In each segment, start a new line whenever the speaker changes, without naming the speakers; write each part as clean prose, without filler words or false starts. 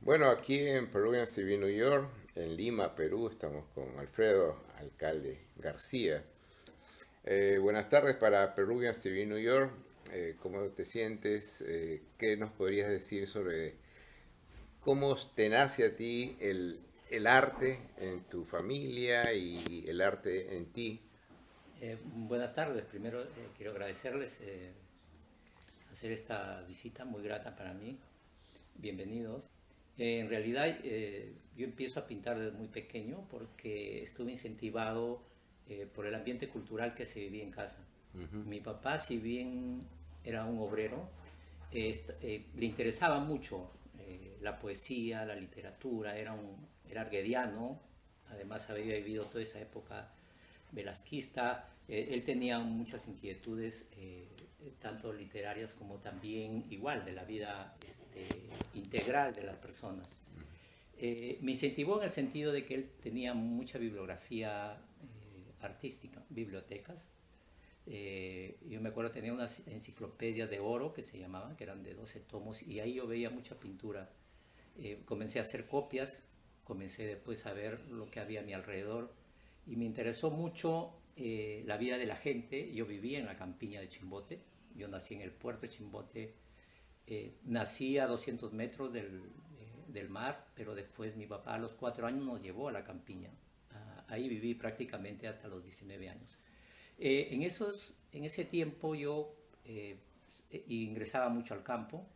Bueno, aquí en Peruvian TV New York, en Lima, Perú, estamos con Alfredo, alcalde García. Buenas tardes para Peruvian TV New York. ¿Cómo te sientes? ¿Qué nos podrías decir sobre cómo te nace a ti el arte en tu familia y el arte en ti?
Buenas tardes. Primero quiero agradecerles hacer esta visita muy grata para mí. Bienvenidos. En realidad yo empiezo a pintar desde muy pequeño porque estuve incentivado por el ambiente cultural que se vivía en casa.
Ujú.
Mi papá, si bien era un obrero, le interesaba mucho la poesía, la literatura, era arguediano, además había vivido toda esa época velasquista. Él tenía muchas inquietudes, tanto literarias como también igual de la vida integral de las personas. Me incentivó en el sentido de que él tenía mucha bibliografía artística, bibliotecas. Yo me acuerdo tenía unas enciclopedias de oro que se llamaban, que eran de 12 tomos, y ahí yo veía mucha pintura. Comencé a hacer copias, comencé después a ver lo que había a mi alrededor y me interesó mucho la vida de la gente. Yo vivía en la campiña de Chimbote, yo nací en el puerto de Chimbote, nací a 200 metros del mar, pero después mi papá a los 4 años nos llevó a la campiña. Ahí viví prácticamente hasta los 19 años. En ese tiempo yo ingresaba mucho al campo,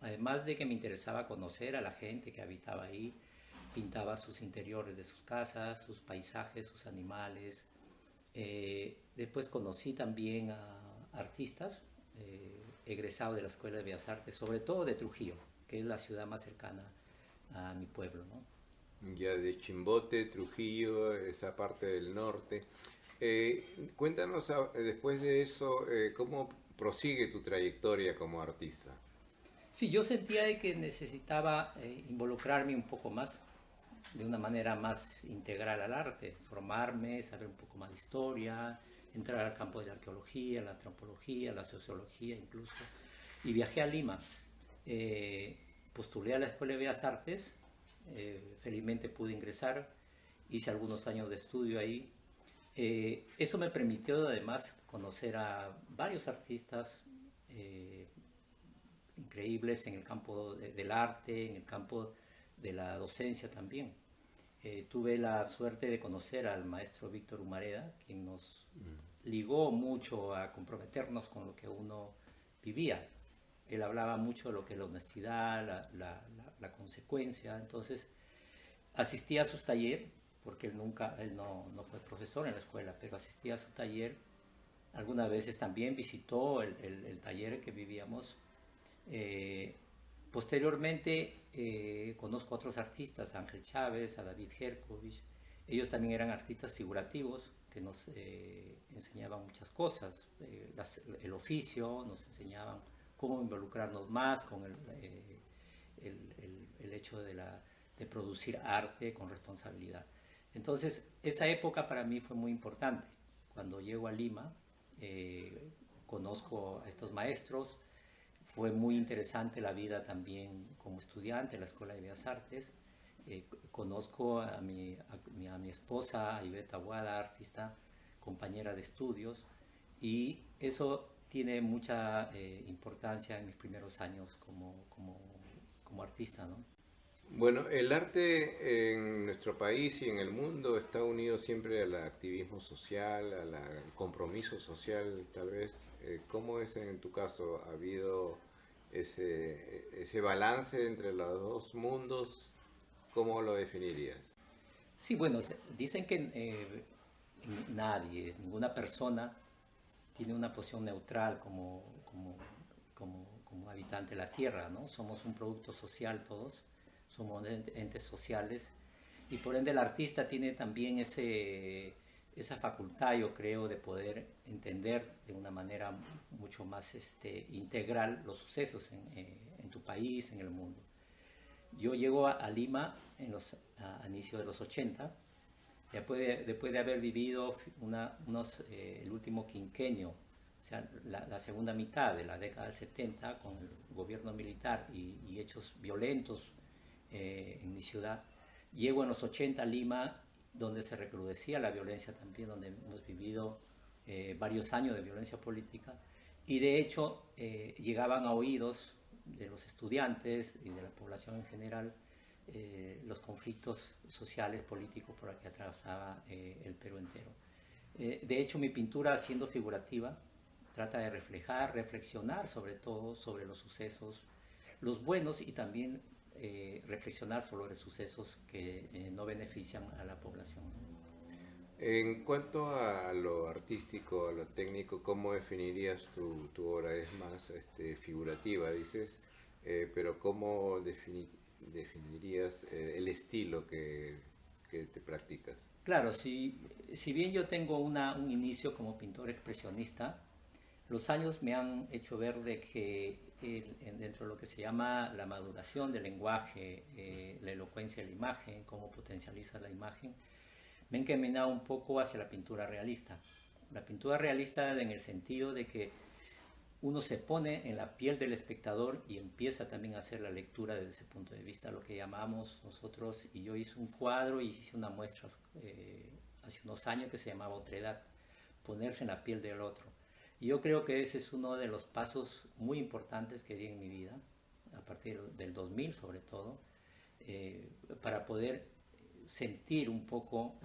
además de que me interesaba conocer a la gente que habitaba ahí, pintaba sus interiores de sus casas, sus paisajes, sus animales. Después conocí también a artistas egresados de la Escuela de Bellas Artes, sobre todo de Trujillo, que es la ciudad más cercana a mi pueblo, ¿no?
Ya de Chimbote, Trujillo, esa parte del norte. Cuéntanos después de eso, cómo prosigue tu trayectoria como artista.
Sí, yo sentía de que necesitaba involucrarme un poco más, de una manera más integral al arte, formarme, saber un poco más de historia, entrar al campo de la arqueología, la antropología, la sociología incluso. Y viajé a Lima. Postulé a la Escuela de Bellas Artes, felizmente pude ingresar, hice algunos años de estudio ahí. Eso me permitió además conocer a varios artistas increíbles en el campo del arte, en el campo de la docencia también. Tuve la suerte de conocer al maestro Víctor Humareda, quien nos ligó mucho a comprometernos con lo que uno vivía. Él hablaba mucho de lo que es la honestidad, la consecuencia. Entonces, asistía a sus talleres, porque él no fue profesor en la escuela, pero asistía a su taller. Algunas veces también visitó el taller que vivíamos. eh, Posteriormente conozco a otros artistas, a Ángel Chávez, a David Herkovich. Ellos también eran artistas figurativos que nos enseñaban muchas cosas, el oficio, nos enseñaban cómo involucrarnos más con el hecho de producir arte con responsabilidad. Entonces, esa época para mí fue muy importante. Cuando llego a Lima, conozco a estos maestros. Fue muy interesante la vida también como estudiante en la Escuela de Bellas Artes. Conozco a mi esposa, Iveta Aguada, artista, compañera de estudios, y eso tiene mucha importancia en mis primeros años como artista, ¿no?
Bueno, el arte en nuestro país y en el mundo está unido siempre al activismo social, al compromiso social, tal vez. ¿Cómo es en tu caso? ¿Ha habido ese balance entre los dos mundos? ¿Cómo lo definirías?
Sí, bueno, dicen que nadie, ninguna persona tiene una posición neutral como habitante de la Tierra, ¿no? Somos un producto social todos, somos entes sociales, y por ende el artista tiene también esa facultad, yo creo, de poder entender de una manera mucho más integral los sucesos en tu país, en el mundo. Yo llego a Lima a inicios de los 80, después de haber vivido el último quinquenio, o sea, la segunda mitad de la década del 70 con el gobierno militar y hechos violentos en mi ciudad. Llego en los 80 a Lima, donde se recrudecía la violencia también, donde hemos vivido varios años de violencia política, y de hecho llegaban a oídos de los estudiantes y de la población en general los conflictos sociales, políticos por los que atravesaba el Perú entero. De hecho, mi pintura, siendo figurativa, trata de reflejar, reflexionar sobre todo sobre los sucesos, los buenos, y también reflexionar sobre los sucesos que no benefician a la población.
En cuanto a lo artístico, a lo técnico, ¿cómo definirías tu obra? Es más figurativa, dices, pero ¿cómo definirías el estilo que te practicas?
Claro, si bien yo tengo un inicio como pintor expresionista, los años me han hecho ver de que dentro de lo que se llama la maduración del lenguaje, la elocuencia de la imagen, cómo potencializa la imagen, me he encaminado un poco hacia la pintura realista. La pintura realista en el sentido de que uno se pone en la piel del espectador y empieza también a hacer la lectura desde ese punto de vista, lo que llamamos nosotros, y yo hice un cuadro y hice una muestra hace unos años que se llamaba Otredad, ponerse en la piel del otro. Y yo creo que ese es uno de los pasos muy importantes que di en mi vida, a partir del 2000 sobre todo, para poder sentir un poco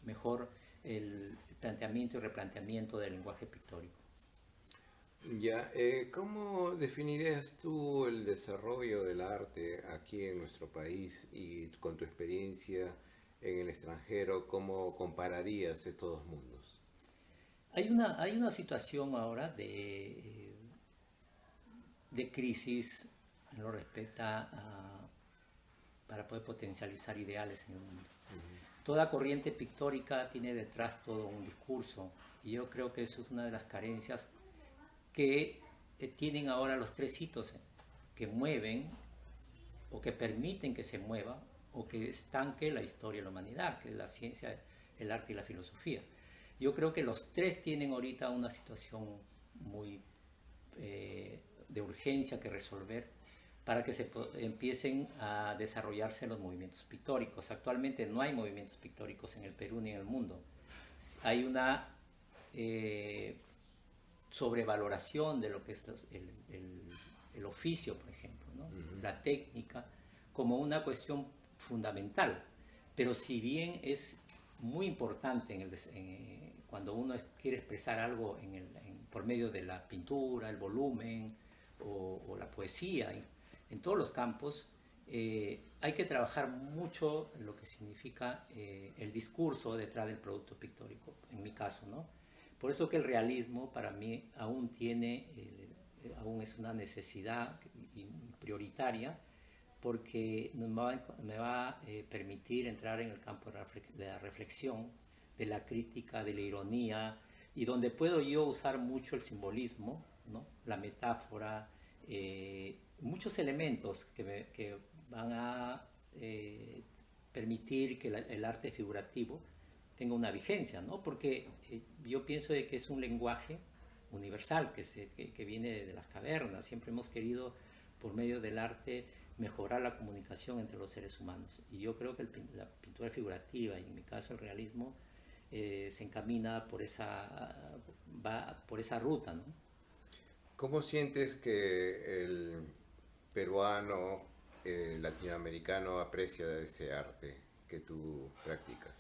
mejor el planteamiento y replanteamiento del lenguaje pictórico.
Ya, ¿cómo definirías tú el desarrollo del arte aquí en nuestro país y con tu experiencia en el extranjero, cómo compararías estos dos mundos?
Hay una situación ahora de crisis en lo respecta para poder potencializar ideales en el mundo. Toda corriente pictórica tiene detrás todo un discurso, y yo creo que eso es una de las carencias que tienen ahora los tres hitos que mueven o que permiten que se mueva o que estanque la historia de la humanidad, que es la ciencia, el arte y la filosofía. Yo creo que los tres tienen ahorita una situación muy de urgencia que resolver para que empiecen a desarrollarse los movimientos pictóricos. Actualmente no hay movimientos pictóricos en el Perú ni en el mundo. Hay una sobrevaloración de lo que es el oficio, por ejemplo, ¿no? La técnica, como una cuestión fundamental. Pero si bien es muy importante cuando uno quiere expresar algo por medio de la pintura, el volumen o la poesía, en todos los campos, hay que trabajar mucho lo que significa el discurso detrás del producto pictórico, en mi caso, ¿no? Por eso que el realismo para mí aún es una necesidad prioritaria, porque me va a permitir entrar en el campo de la reflexión, de la crítica, de la ironía, y donde puedo yo usar mucho el simbolismo, ¿no? La metáfora, muchos elementos que van a permitir que el arte figurativo tenga una vigencia, ¿no? Porque yo pienso de que es un lenguaje universal que viene de las cavernas. Siempre hemos querido, por medio del arte, mejorar la comunicación entre los seres humanos. Y yo creo que la pintura figurativa, y en mi caso el realismo, se encamina por esa ruta, ¿no?
¿Cómo sientes que el peruano, latinoamericano aprecia ese arte que tú practicas?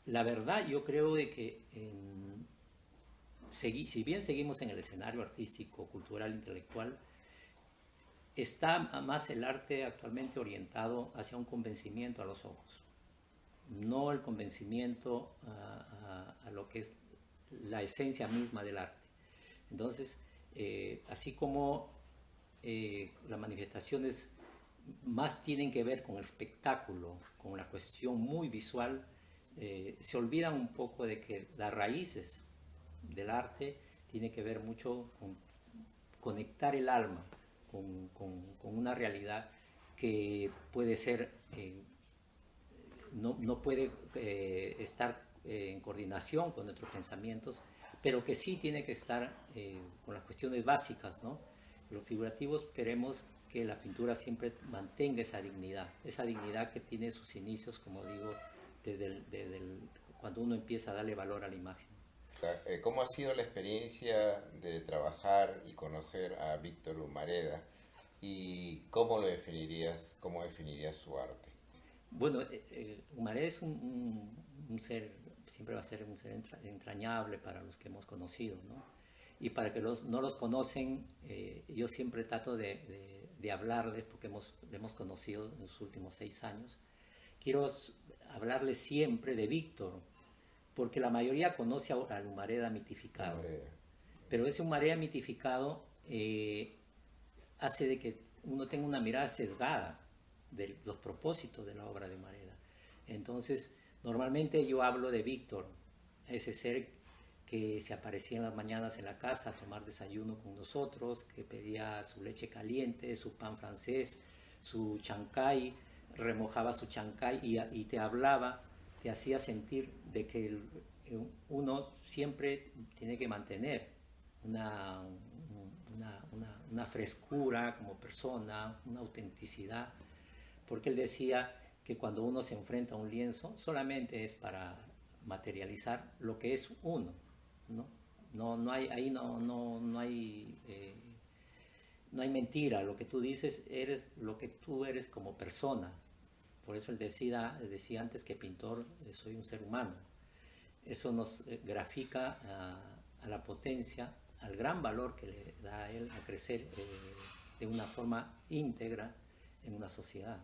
La verdad, yo creo de que si bien seguimos en el escenario artístico, cultural, intelectual, está más el arte actualmente orientado hacia un convencimiento a los ojos, no el convencimiento a lo que es la esencia misma del arte. Entonces, así como las manifestaciones más tienen que ver con el espectáculo, con la cuestión muy visual, se olvidan un poco de que las raíces del arte tienen que ver mucho con conectar el alma con una realidad que puede ser, no puede estar en coordinación con nuestros pensamientos, pero que sí tiene que estar con las cuestiones básicas, ¿no? Los figurativos queremos que la pintura siempre mantenga esa dignidad que tiene sus inicios, como digo, cuando uno empieza a darle valor a la imagen.
¿Cómo ha sido la experiencia de trabajar y conocer a Víctor Humareda y cómo definirías su arte?
Bueno, Humareda es un ser, siempre va a ser un ser entrañable para los que hemos conocido, ¿no? Y para que no los conocen, yo siempre trato de hablarles, porque le hemos conocido en los últimos 6 años. Quiero hablarles siempre de Víctor, porque la mayoría conoce al Humareda mitificado. Pero ese Humareda mitificado hace de que uno tenga una mirada sesgada de los propósitos de la obra de Humareda. Entonces, normalmente yo hablo de Víctor, ese ser que se aparecía en las mañanas en la casa a tomar desayuno con nosotros, que pedía su leche caliente, su pan francés, su chancay, remojaba su chancay y te hablaba, te hacía sentir de que uno siempre tiene que mantener una frescura como persona, una autenticidad, porque él decía que cuando uno se enfrenta a un lienzo solamente es para materializar lo que es uno, ¿no? No hay, ahí no hay mentira, lo que tú dices eres lo que tú eres como persona. Por eso él decía antes que pintor soy un ser humano. Eso nos grafica a la potencia, al gran valor que le da a él a crecer de una forma íntegra en una sociedad.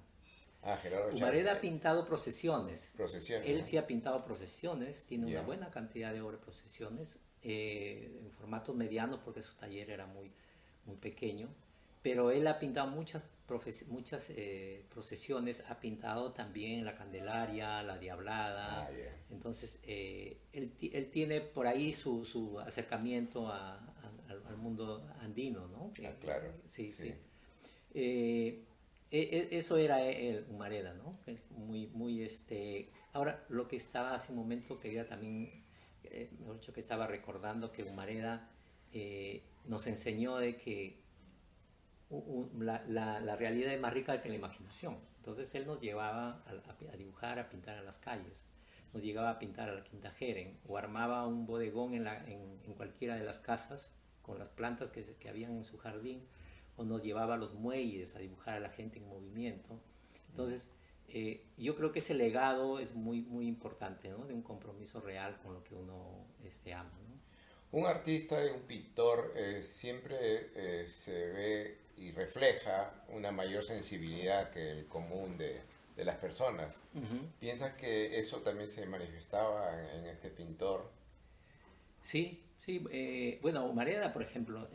Humareda ha pintado procesiones. Él sí ha pintado procesiones, tiene una buena cantidad de obras de procesiones, en formatos medianos porque su taller era muy pequeño, pero él ha pintado muchas procesiones, ha pintado también la Candelaria, la Diablada. Entonces él tiene por ahí su acercamiento al mundo andino, ¿no?
Claro.
Sí. Eso era el Humareda, ¿no? Es muy. Ahora, lo que estaba hace un momento, quería también, mejor dicho, que estaba recordando que Humareda nos enseñó de que la realidad es más rica que la imaginación. Entonces él nos llevaba a dibujar, a pintar en las calles, nos llegaba a pintar a la Quinta Jeren, o armaba un bodegón en cualquiera de las casas con las plantas que habían en su jardín, o nos llevaba a los muelles a dibujar a la gente en movimiento. Entonces, yo creo que ese legado es muy importante, ¿no? De un compromiso real con lo que uno ama, ¿no?
Un artista y un pintor siempre se ve y refleja una mayor sensibilidad que el común de las personas. ¿Piensas que eso también se manifestaba en este pintor?
Sí. Bueno, Humareda, por ejemplo,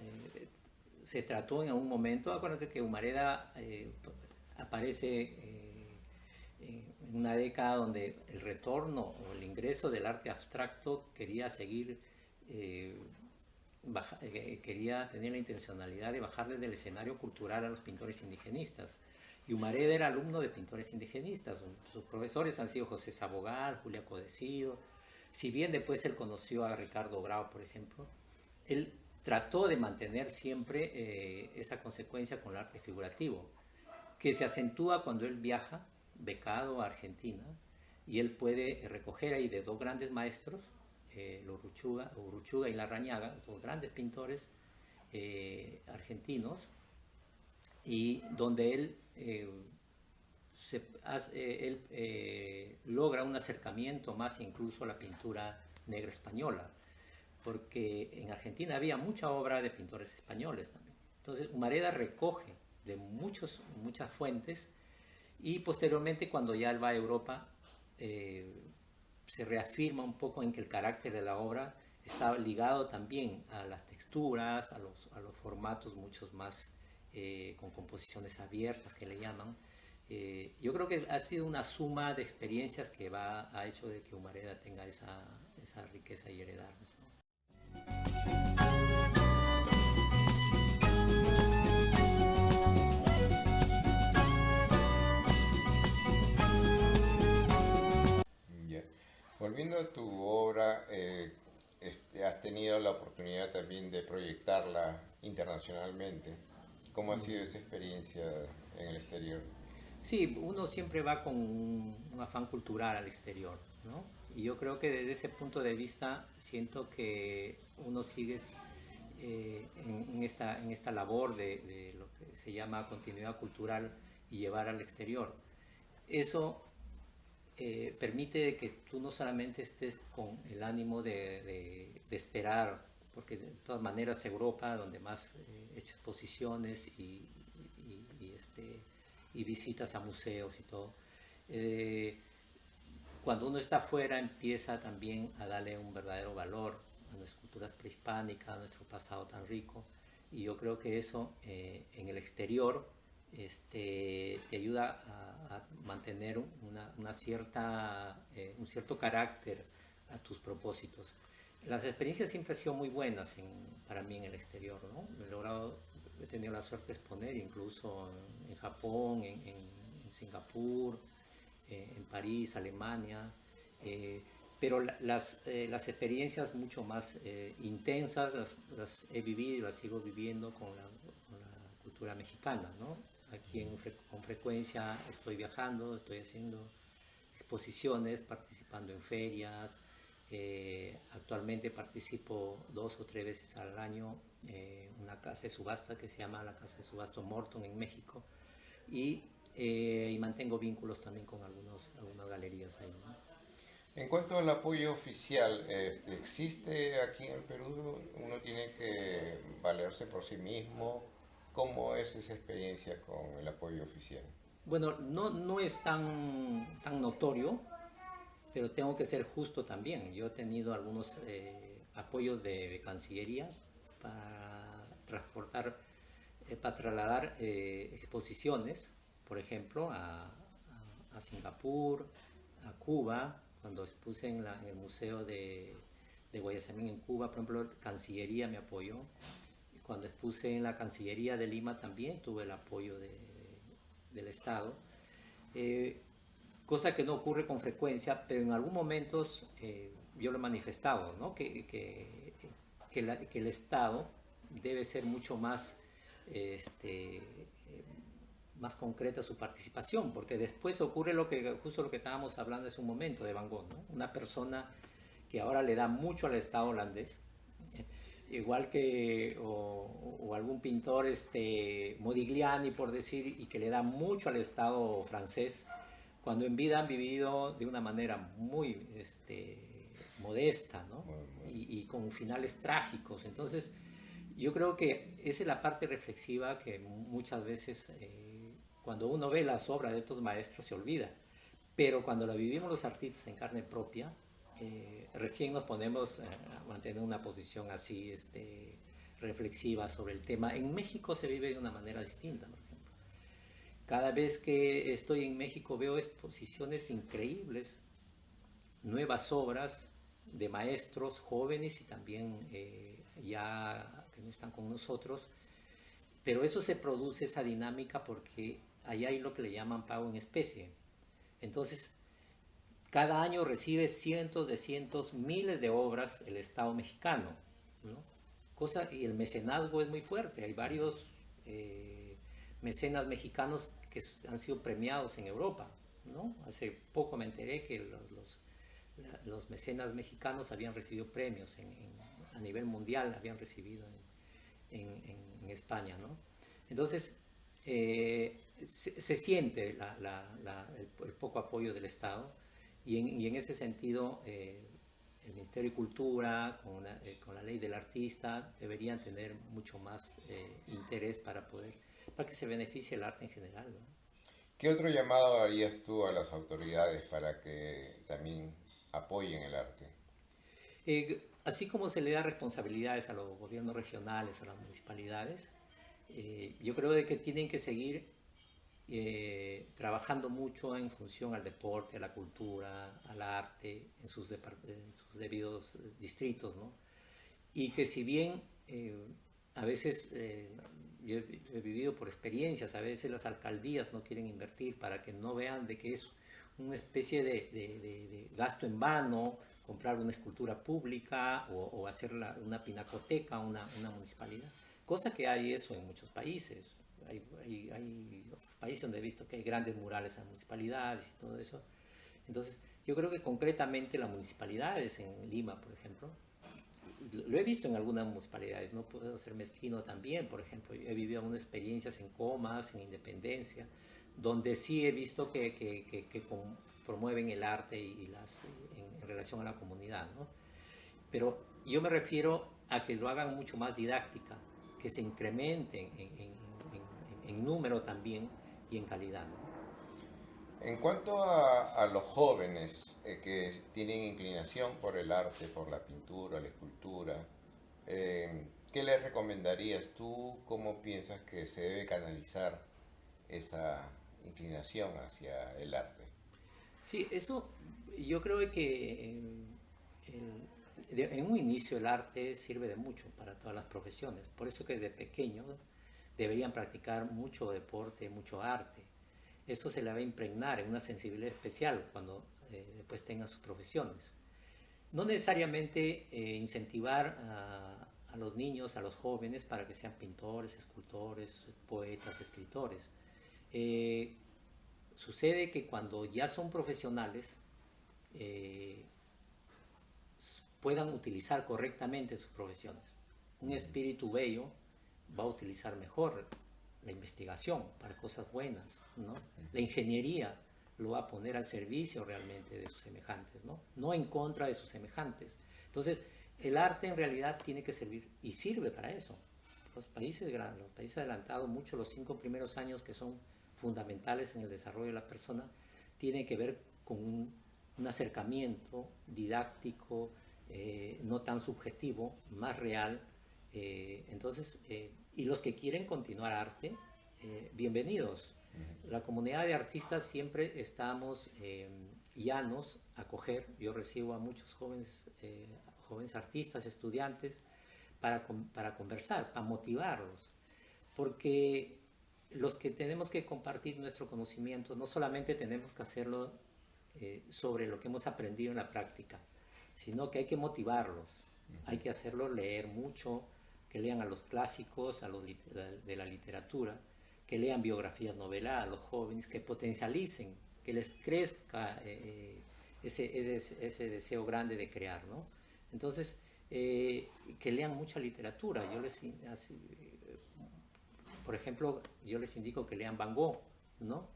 se trató en un momento, acuérdate que Humareda aparece en una década donde el retorno o el ingreso del arte abstracto quería seguir, quería tener la intencionalidad de bajarle del escenario cultural a los pintores indigenistas. Y Humareda era alumno de pintores indigenistas. Sus profesores han sido José Sabogal, Julia Codecido. Si bien después él conoció a Ricardo Grau, por ejemplo, él trató de mantener siempre esa consecuencia con el arte figurativo, que se acentúa cuando él viaja becado a Argentina y él puede recoger ahí de dos grandes maestros, Urruchuga y Larrañaga, dos grandes pintores argentinos, y donde él logra un acercamiento más incluso a la pintura negra española, porque en Argentina había mucha obra de pintores españoles también. Entonces Humareda recoge de muchas fuentes, y posteriormente cuando ya él va a Europa se reafirma un poco en que el carácter de la obra está ligado también a las texturas, a los formatos muchos más con composiciones abiertas que le llaman. Yo creo que ha sido una suma de experiencias que ha hecho de que Humareda tenga esa riqueza y heredarnos, ¿no?
Volviendo a tu obra, has tenido la oportunidad también de proyectarla internacionalmente. ¿Cómo ha sido esa experiencia en el exterior?
Sí, uno siempre va con un afán cultural al exterior, ¿no? Y yo creo que desde ese punto de vista siento que uno sigue en esta labor de lo que se llama continuidad cultural y llevar al exterior. Eso permite que tú no solamente estés con el ánimo de esperar, porque de todas maneras Europa, donde más he hecho exposiciones y visitas a museos y todo, eh, cuando uno está afuera empieza también a darle un verdadero valor a nuestras culturas prehispánicas, a nuestro pasado tan rico. Y yo creo que eso en el exterior te ayuda a mantener un cierto carácter a tus propósitos. Las experiencias siempre han sido muy buenas para mí en el exterior, ¿no? He tenido la suerte de exponer incluso en Japón, en Singapur, en París, Alemania, pero las experiencias mucho más intensas las he vivido y las sigo viviendo con la cultura mexicana, ¿no? Aquí con frecuencia estoy viajando, estoy haciendo exposiciones, participando en ferias. Actualmente participo 2 o 3 veces al año en una casa de subasta que se llama la Casa de Subasta Morton en México y mantengo vínculos también con algunas galerías ahí, ¿no?
En cuanto al apoyo oficial, ¿existe aquí en el Perú? ¿Uno tiene que valerse por sí mismo? ¿Cómo es esa experiencia con el apoyo oficial?
Bueno, no es tan notorio, pero tengo que ser justo también. Yo he tenido algunos apoyos de Cancillería para para trasladar exposiciones, por ejemplo, a Singapur, a Cuba, cuando expuse en el Museo de Guayasamín en Cuba, por ejemplo, Cancillería me apoyó. Cuando expuse en la Cancillería de Lima también tuve el apoyo del Estado. Eh, Cosa que no ocurre con frecuencia, pero en algunos momentos yo lo he manifestado, ¿no? Que el Estado debe ser mucho más, más concreta su participación, porque después ocurre justo lo que estábamos hablando hace un momento de Van Gogh, ¿no? Una persona que ahora le da mucho al Estado holandés, igual que o algún pintor Modigliani por decir, y que le da mucho al Estado francés, cuando en vida han vivido de una manera muy modesta, ¿no? Y con finales trágicos. Entonces yo creo que esa es la parte reflexiva que muchas veces cuando uno ve las obras de estos maestros se olvida, pero cuando la vivimos los artistas en carne propia, recién nos ponemos a mantener una posición así reflexiva sobre el tema. En México se vive de una manera distinta, por ejemplo. Cada vez que estoy en México veo exposiciones increíbles, nuevas obras de maestros jóvenes y también ya que no están con nosotros, pero eso se produce, esa dinámica, porque allá hay lo que le llaman pago en especie. Entonces, cada año recibe cientos, miles de obras el Estado mexicano, ¿no? Y el mecenazgo es muy fuerte. Hay varios mecenas mexicanos que han sido premiados en Europa, ¿no? Hace poco me enteré que los mecenas mexicanos habían recibido premios a nivel mundial, habían recibido en España, ¿no? Entonces, se siente el poco apoyo del Estado y en ese sentido el Ministerio de Cultura con la ley del artista deberían tener mucho más interés para que se beneficie el arte en general, ¿no?
¿Qué otro llamado harías tú a las autoridades para que también apoyen el arte?
Así como se le da responsabilidades a los gobiernos regionales, a las municipalidades, yo creo de que tienen que seguir trabajando mucho en función al deporte, a la cultura, al arte, en sus debidos distritos, ¿no? Y que si bien a veces, yo he vivido por experiencias, a veces las alcaldías no quieren invertir para que no vean de que es una especie de gasto en vano, comprar una escultura pública o hacer una pinacoteca, una municipalidad. Cosa que hay eso en muchos países. hay países donde he visto que hay grandes murales en municipalidades y todo eso. Entonces, yo creo que concretamente las municipalidades en Lima, por ejemplo, lo he visto en algunas municipalidades, no puedo ser mezquino también, por ejemplo, he vivido algunas experiencias en Comas, en Independencia, donde sí he visto que promueven el arte en relación a la comunidad, ¿no? Pero yo me refiero a que lo hagan mucho más didáctica, que se incrementen en número también y en calidad, ¿no?
En cuanto a los jóvenes que tienen inclinación por el arte, por la pintura, la escultura, ¿qué les recomendarías tú? ¿Cómo piensas que se debe canalizar esa inclinación hacia el arte?
Sí, eso yo creo que en un inicio el arte sirve de mucho para todas las profesiones. Por eso que de pequeños deberían practicar mucho deporte, mucho arte. Eso se le va a impregnar en una sensibilidad especial cuando después tengan sus profesiones. No necesariamente incentivar a los niños, a los jóvenes, para que sean pintores, escultores, poetas, escritores. Eh, Sucede que cuando ya son profesionales, eh, puedan utilizar correctamente sus profesiones. Un espíritu bello va a utilizar mejor la investigación para cosas buenas, ¿no? La ingeniería lo va a poner al servicio realmente de sus semejantes, ¿no? No en contra de sus semejantes. Entonces, el arte en realidad tiene que servir y sirve para eso. Los países adelantados, mucho los 5 primeros años que son fundamentales en el desarrollo de la persona, tienen que ver con un acercamiento didáctico, no tan subjetivo, más real. Y los que quieren continuar arte, bienvenidos. La comunidad de artistas siempre estamos llanos a acoger. Yo recibo a muchos jóvenes artistas, estudiantes, para conversar, para motivarlos. Porque los que tenemos que compartir nuestro conocimiento, no solamente tenemos que hacerlo sobre lo que hemos aprendido en la práctica, sino que hay que motivarlos, hay que hacerlos leer mucho, que lean a los clásicos, de la literatura, que lean biografías noveladas a los jóvenes, que potencialicen, que les crezca ese deseo grande de crear, ¿no? Entonces, que lean mucha literatura. Por ejemplo, yo les indico que lean Van Gogh, ¿no?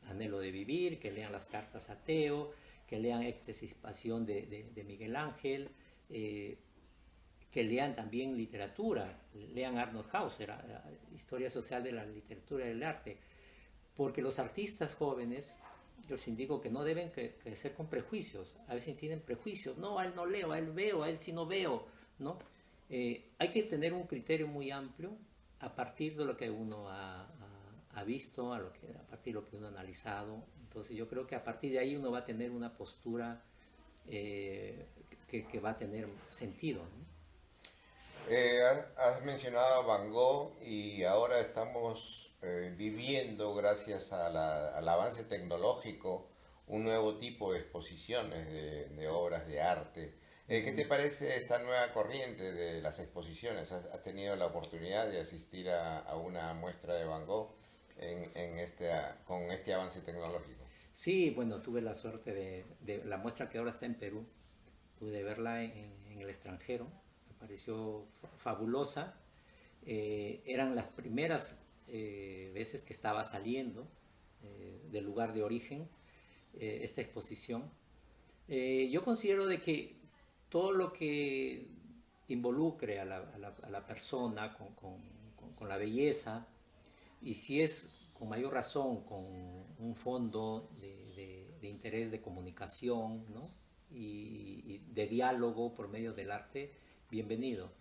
Anhelo de vivir, que lean las cartas a Teo, que lean Éxtasis Pasión de Miguel Ángel, que lean también literatura, lean Arnold Hauser, Historia Social de la Literatura y del Arte, porque los artistas jóvenes, yo les indico que no deben crecer con prejuicios. A veces tienen prejuicios, no, a él no leo, a él veo, a él sí no veo, ¿no? Hay que tener un criterio muy amplio a partir de lo que uno ha visto, a partir de lo que uno ha analizado. Entonces yo creo que a partir de ahí uno va a tener una postura que va a tener sentido, ¿no?
Has mencionado a Van Gogh y ahora estamos viviendo, gracias al avance tecnológico, un nuevo tipo de exposiciones de obras de arte. ¿Qué te parece esta nueva corriente de las exposiciones? ¿Has tenido la oportunidad de asistir a una muestra de Van Gogh con este avance tecnológico?
Sí, bueno, tuve la suerte de la muestra que ahora está en Perú, pude verla en el extranjero, me pareció fabulosa. Eran las primeras veces que estaba saliendo del lugar de origen esta exposición. Yo considero de que todo lo que involucre a la persona con la belleza, y si es con mayor razón con un fondo de interés de comunicación, ¿no? y de diálogo por medio del arte, bienvenido.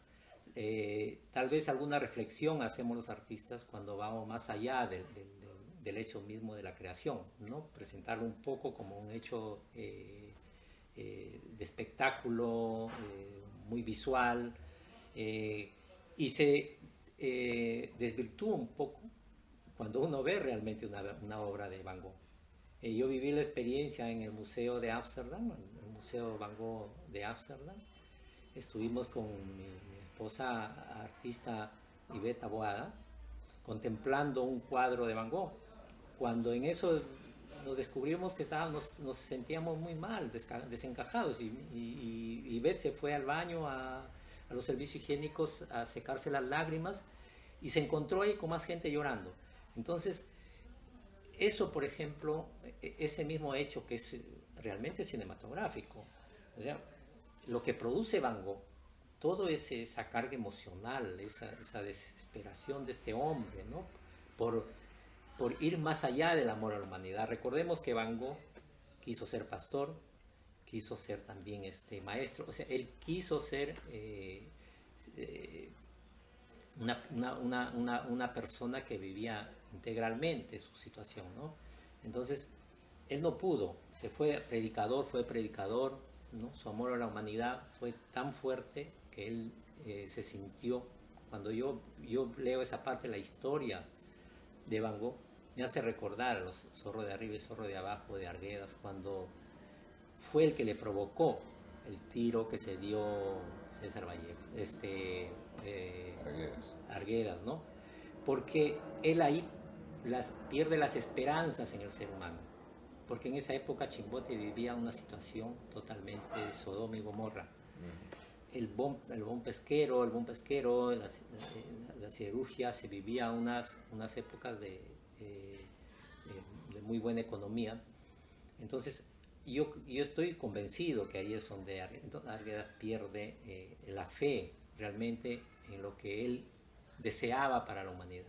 Tal vez alguna reflexión hacemos los artistas cuando vamos más allá del hecho mismo de la creación, ¿no? Presentarlo un poco como un hecho de espectáculo, muy visual, y se desvirtúa un poco cuando uno ve realmente una obra de Van Gogh. Yo viví la experiencia en el Museo de Ámsterdam, el Museo Van Gogh de Ámsterdam. Estuvimos con mi esposa artista Iveta Boada contemplando un cuadro de Van Gogh. Cuando en eso nos descubrimos que nos sentíamos muy mal, desencajados, y Beth se fue al baño a los servicios higiénicos a secarse las lágrimas y se encontró ahí con más gente llorando. Entonces, eso, por ejemplo, ese mismo hecho que es realmente cinematográfico, o sea, lo que produce Van Gogh, todo esa carga emocional, esa desesperación de este hombre, ¿no? Por ir más allá del amor a la humanidad. Recordemos que Van Gogh quiso ser pastor, quiso ser también maestro, o sea, él quiso ser una persona que vivía integralmente su situación, ¿no? Entonces, él no pudo, fue predicador, ¿no? Su amor a la humanidad fue tan fuerte que él se sintió, cuando yo leo esa parte de la historia de Van Gogh, me hace recordar a los Zorro de Arriba y Zorro de Abajo de Arguedas, cuando fue el que le provocó el tiro que se dio César Vallejo, Arguedas, ¿no? Porque él ahí pierde las esperanzas en el ser humano, porque en esa época Chimbote vivía una situación totalmente de Sodoma y Gomorra. El buen pesquero, la siderurgia, se vivía unas épocas de muy buena economía. Entonces, yo estoy convencido que ahí es donde Arguedas pierde la fe realmente en lo que él deseaba para la humanidad.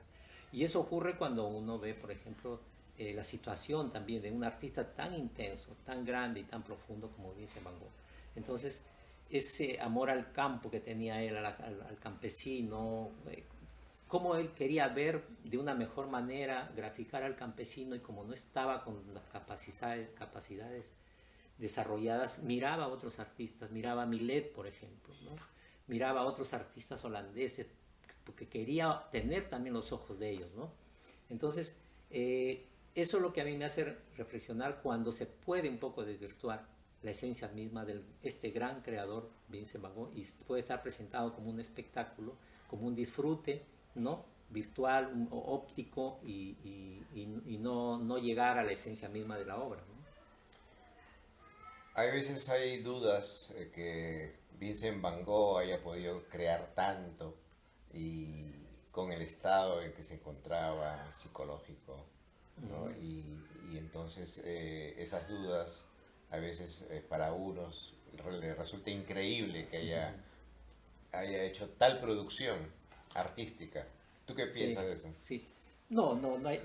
Y eso ocurre cuando uno ve, por ejemplo, la situación también de un artista tan intenso, tan grande y tan profundo como Vincent Van Gogh. Entonces, ese amor al campo que tenía él, al campesino, cómo él quería ver de una mejor manera, graficar al campesino, y como no estaba con las capacidades desarrolladas, miraba a otros artistas, miraba a Millet, por ejemplo, ¿no? Miraba a otros artistas holandeses, porque quería tener también los ojos de ellos, ¿no? Entonces, eso es lo que a mí me hace reflexionar cuando se puede un poco desvirtuar la esencia misma de este gran creador, Vincent Van Gogh, y puede estar presentado como un espectáculo, como un disfrute, ¿no? Virtual o óptico, y no llegar a la esencia misma de la obra, ¿no?
Hay veces hay dudas que Vincent Van Gogh haya podido crear tanto y con el estado en que se encontraba psicológico, ¿no? Y entonces esas dudas a veces para unos le resulta increíble que haya hecho tal producción artística. ¿Tú qué piensas de eso?
Sí. No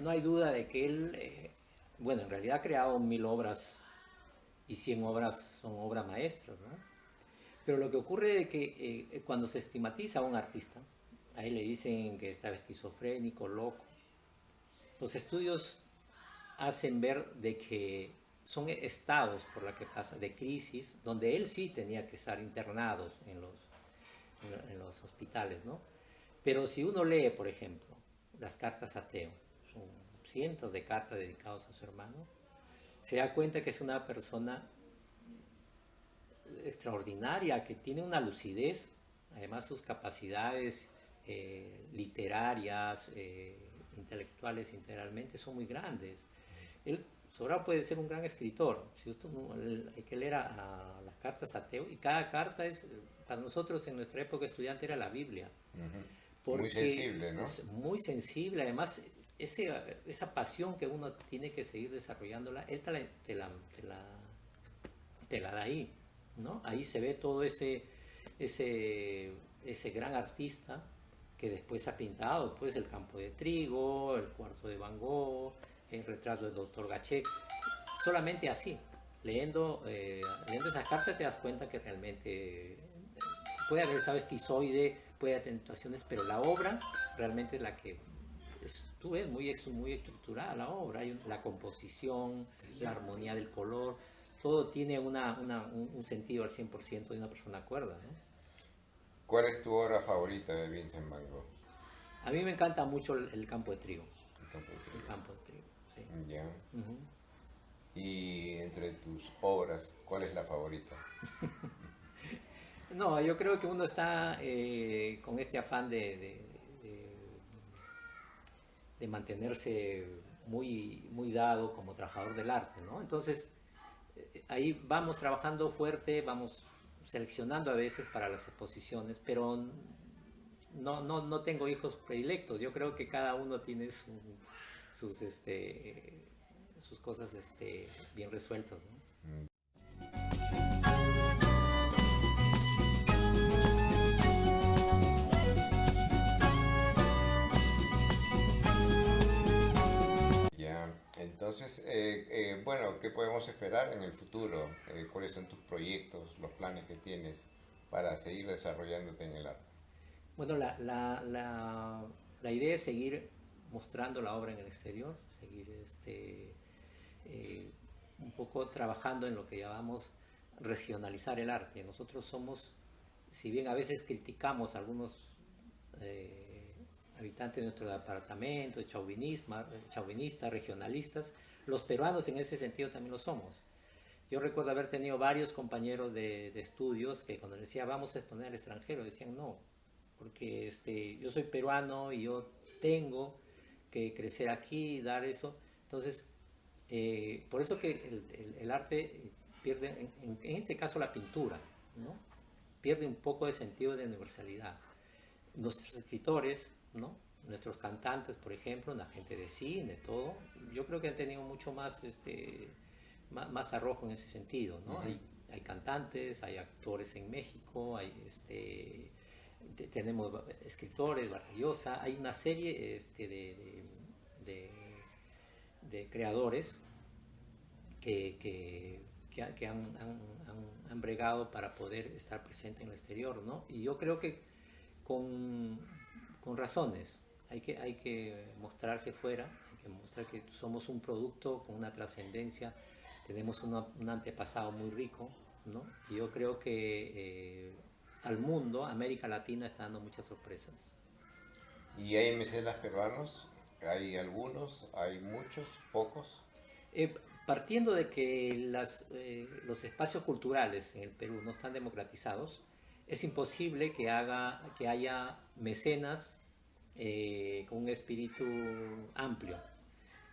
hay duda de que él, bueno, en realidad ha creado 1000 obras, y 100 obras son obras maestras, ¿no? Pero lo que ocurre es que cuando se estigmatiza a un artista, ahí le dicen que está esquizofrénico, loco. Los estudios hacen ver de que son estados por la que pasa, de crisis, donde él sí tenía que estar internados en los hospitales, ¿no? Pero si uno lee, por ejemplo, las cartas a Teo, son cientos de cartas dedicadas a su hermano, se da cuenta que es una persona extraordinaria, que tiene una lucidez, además sus capacidades literarias, intelectuales integralmente son muy grandes. Él sobrado puede ser un gran escritor. Si usted, hay que leer a las cartas a Teo, y cada carta es, para nosotros en nuestra época estudiante, era la Biblia.
Muy sensible, ¿no?
Es muy sensible, además esa pasión que uno tiene que seguir desarrollándola, él te la da ahí, ¿no? Ahí se ve todo ese gran artista que después ha pintado pues el Campo de Trigo, el Cuarto de Van Gogh, el retrato del Dr. Gachet. Solamente así, leyendo esas cartas te das cuenta que realmente puede haber estado esquizoide, puede haber tentaciones, pero la obra realmente es la que tú ves muy estructurada la obra. Hay la composición, la armonía del color, todo tiene un sentido al 100% de una persona cuerda, ¿no?
¿Cuál es tu obra favorita de Vincent Van Gogh?
A mí me encanta mucho el Campo de Trigo.
El Campo de Trigo.
El Campo de Trigo, sí.
Ya. Y entre tus obras, ¿cuál es la favorita?
No, yo creo que uno está con este afán de mantenerse muy dado como trabajador del arte, ¿no? Entonces, ahí vamos trabajando fuerte, vamos seleccionando a veces para las exposiciones, pero no tengo hijos predilectos. Yo creo que cada uno tiene sus, sus cosas bien resueltas, ¿no?
Ya, entonces, bueno, ¿qué podemos esperar en el futuro? ¿Cuáles son tus proyectos, los planes que tienes para seguir desarrollándote en el arte?
Bueno, la idea es seguir mostrando la obra en el exterior, seguir eh, un poco trabajando en lo que llamamos regionalizar el arte. Nosotros somos, si bien a veces criticamos a algunos habitantes de nuestro departamento, chauvinistas, regionalistas, los peruanos en ese sentido también lo somos. Yo recuerdo haber tenido varios compañeros de estudios que cuando les decía vamos a exponer al extranjero, decían no, porque yo soy peruano y yo tengo que crecer aquí, dar eso. Entonces, por eso que el arte pierde, en este caso la pintura, ¿no? Pierde un poco de sentido de universalidad. Nuestros escritores, ¿no? Nuestros cantantes, por ejemplo, la gente de cine, todo, yo creo que han tenido mucho más, más arrojo en ese sentido, ¿no? Hay cantantes, hay actores en México, hay tenemos escritores, Vargas Llosa, hay una serie de, de creadores que han bregado para poder estar presente en el exterior, ¿no? Y yo creo que con razones, hay que mostrarse fuera, hay que mostrar que somos un producto con una trascendencia, tenemos un antepasado muy rico, ¿no? Y yo creo que al mundo, América Latina está dando muchas sorpresas.
¿Y hay mecenas peruanos? ¿Hay algunos? ¿Hay muchos? ¿Pocos?
Partiendo de que los espacios culturales en el Perú no están democratizados, es imposible que haya mecenas con un espíritu amplio.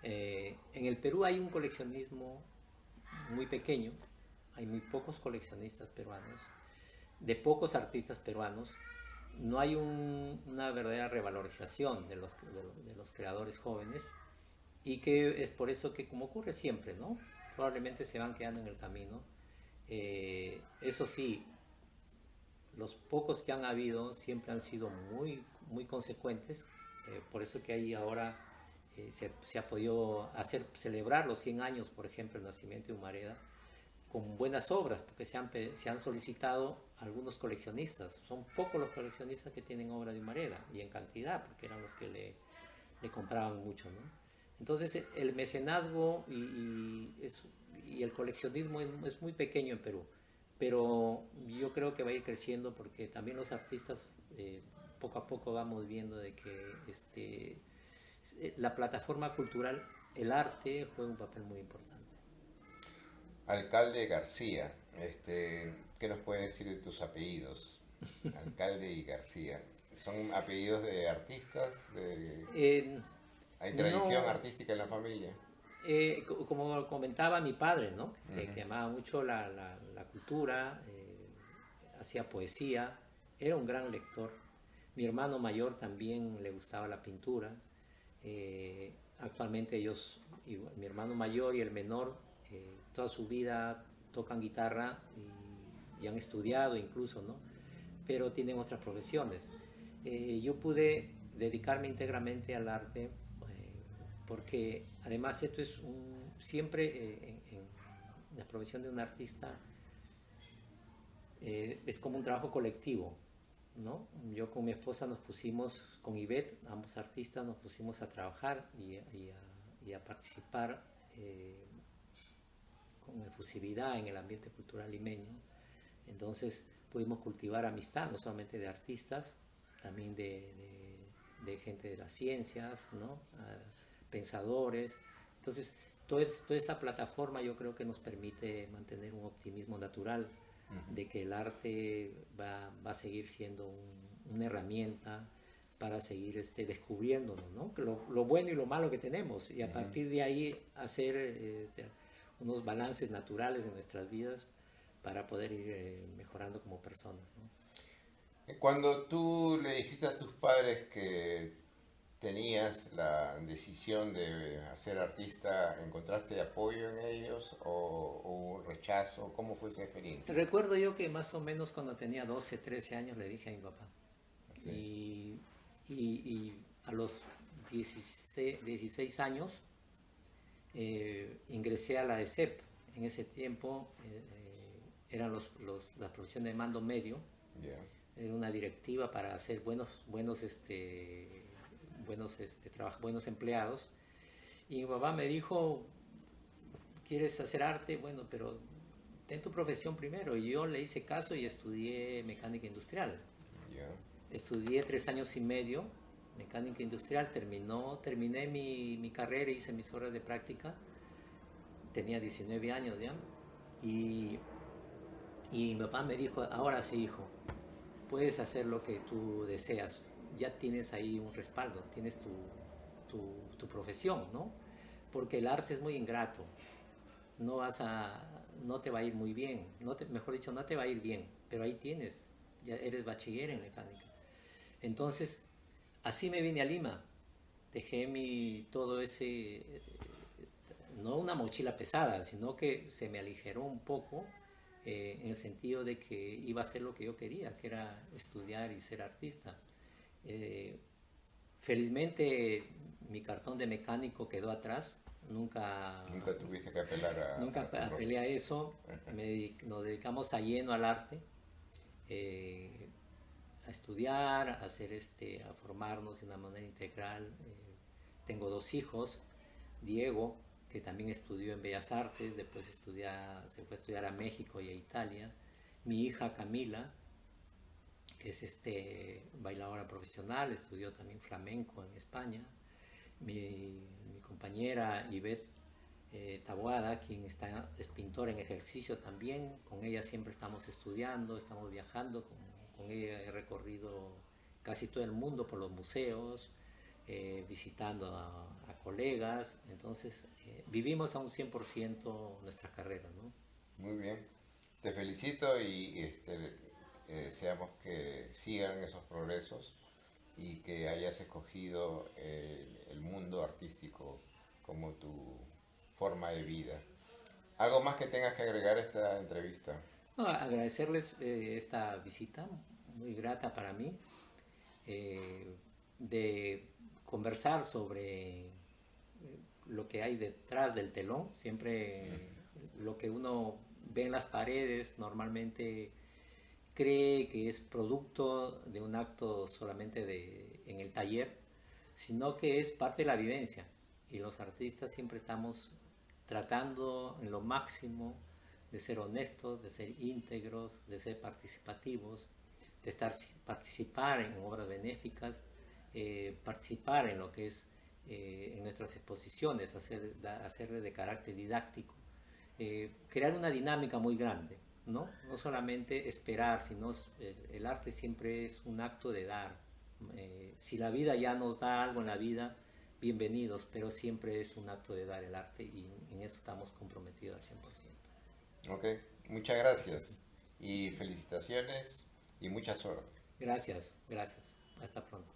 En el Perú hay un coleccionismo muy pequeño, hay muy pocos coleccionistas peruanos, de pocos artistas peruanos, no hay una verdadera revalorización de los creadores jóvenes y que es por eso que, como ocurre siempre, ¿no? Probablemente se van quedando en el camino. Eso sí, los pocos que han habido siempre han sido muy consecuentes, por eso que ahí ahora se ha podido celebrar los 100 años, por ejemplo, el nacimiento de Humareda, con buenas obras, porque se han solicitado algunos coleccionistas. Son pocos los coleccionistas que tienen obra de Humareda, y en cantidad, porque eran los que le compraban mucho, ¿no? Entonces el mecenazgo y el coleccionismo es muy pequeño en Perú, pero yo creo que va a ir creciendo porque también los artistas poco a poco vamos viendo de que la plataforma cultural, el arte, juega un papel muy importante.
Alcalde García, ¿qué nos puedes decir de tus apellidos? Alcalde y García. ¿Son apellidos de artistas? ¿Hay tradición
No,
artística en la familia?
como comentaba mi padre, ¿no? Que amaba mucho la cultura, hacía poesía, era un gran lector. Mi hermano mayor también le gustaba la pintura. Actualmente ellos, mi hermano mayor y el menor, toda su vida tocan guitarra y han estudiado incluso, ¿no? Pero tienen otras profesiones. Yo pude dedicarme íntegramente al arte porque además esto es siempre en la profesión de un artista es como un trabajo colectivo, ¿no? Yo con mi esposa nos pusimos, con Ivette, ambos artistas, nos pusimos a trabajar y a participar con efusividad en el ambiente cultural limeño. Entonces pudimos cultivar amistad, no solamente de artistas, también de gente de las ciencias, ¿no? Pensadores. Entonces, toda esa plataforma yo creo que nos permite mantener un optimismo natural de que el arte va a seguir siendo una herramienta para seguir descubriéndonos, ¿no? Lo bueno y lo malo que tenemos, y a partir de ahí hacer unos balances naturales en nuestras vidas para poder ir mejorando como personas, ¿no?
Cuando tú le dijiste a tus padres que tenías la decisión de ser artista, ¿encontraste apoyo en ellos o hubo rechazo? ¿Cómo fue esa experiencia?
Recuerdo yo que más o menos cuando tenía 12, 13 años le dije a mi papá.
Sí.
Y a los 16 años ingresé a la ESEP. En ese tiempo eran la profesión de mando medio.
Yeah.
Era una directiva para hacer buenos empleados. Y mi papá me dijo, ¿quieres hacer arte? Bueno, pero ten tu profesión primero. Y yo le hice caso y estudié mecánica industrial.
Yeah.
Estudié 3 años y medio mecánica industrial, terminé mi carrera, hice mis horas de práctica, tenía 19 años ya, y mi papá me dijo, ahora sí, hijo, puedes hacer lo que tú deseas, ya tienes ahí un respaldo, tienes tu profesión, ¿no? Porque el arte es muy ingrato, no te va a ir muy bien, mejor dicho, no te va a ir bien, pero ahí tienes, ya eres bachiller en mecánica. Entonces, así me vine a Lima, dejé todo ese, no una mochila pesada, sino que se me aligeró un poco en el sentido de que iba a hacer lo que yo quería, que era estudiar y ser artista. Felizmente mi cartón de mecánico quedó atrás, nunca
tuviste que apelar a...
Nunca apelé a eso, nos dedicamos a lleno al arte. A estudiar, a formarnos de una manera integral. Tengo 2 hijos, Diego, que también estudió en Bellas Artes, después se fue a estudiar a México y a Italia. Mi hija Camila, que es bailadora profesional, estudió también flamenco en España. Mi compañera Ivette Taboada, quien es pintora en ejercicio también, con ella siempre estamos estudiando, estamos viajando, con ella he recorrido casi todo el mundo por los museos, visitando a colegas, entonces vivimos a un 100% nuestra carrera, ¿no?
Muy bien, te felicito y deseamos que sigan esos progresos y que hayas escogido el mundo artístico como tu forma de vida. ¿Algo más que tengas que agregar a esta entrevista?
No, agradecerles esta visita, muy grata para mí, de conversar sobre lo que hay detrás del telón. Siempre lo que uno ve en las paredes normalmente cree que es producto de un acto solamente en el taller, sino que es parte de la vivencia. Y los artistas siempre estamos tratando en lo máximo de ser honestos, de ser íntegros, de ser participativos, de participar en obras benéficas, participar en lo que es en nuestras exposiciones, hacerle de carácter didáctico, crear una dinámica muy grande, ¿no? No solamente esperar, sino el arte siempre es un acto de dar. Si la vida ya nos da algo en la vida, bienvenidos, pero siempre es un acto de dar el arte y en eso estamos comprometidos al 100%.
Ok, muchas gracias y felicitaciones y mucha suerte.
Gracias, gracias. Hasta pronto.